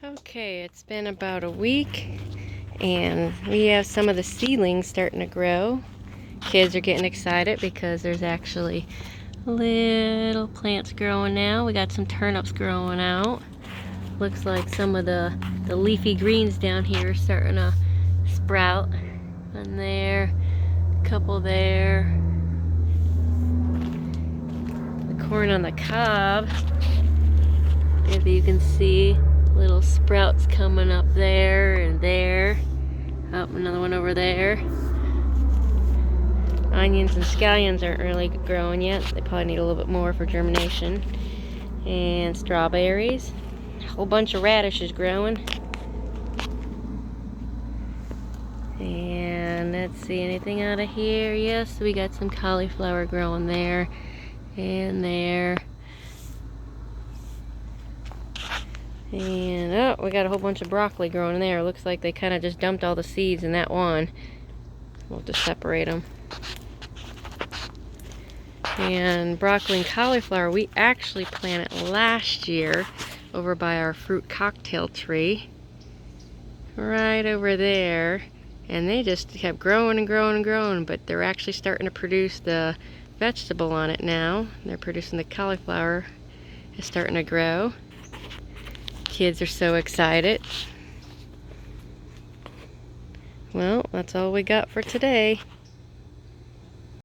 Okay, it's been about a week and we have some of the seedlings starting to grow. Kids are getting excited because there's actually little plants growing now. We got some turnips growing out. Looks like some of the leafy greens down here are starting to sprout. One there, a couple there. The corn on the cob, if you can see, little sprouts coming up there and there. Up another one over there. Onions and scallions aren't really growing yet. They probably need a little bit more for germination. And strawberries. A whole bunch of radishes growing. And let's see, anything out of here? Yes, we got some cauliflower growing there and there. And oh, we got a whole bunch of broccoli growing in there. Looks like they kind of just dumped all the seeds in that one. We'll have to separate them. And broccoli and cauliflower we actually planted last year over by our fruit cocktail tree. Right over there. And they just kept growing and growing and growing, but they're actually starting to produce the vegetable on it now. They're producing the cauliflower. It's starting to grow. Kids are so excited. Well, that's all we got for today.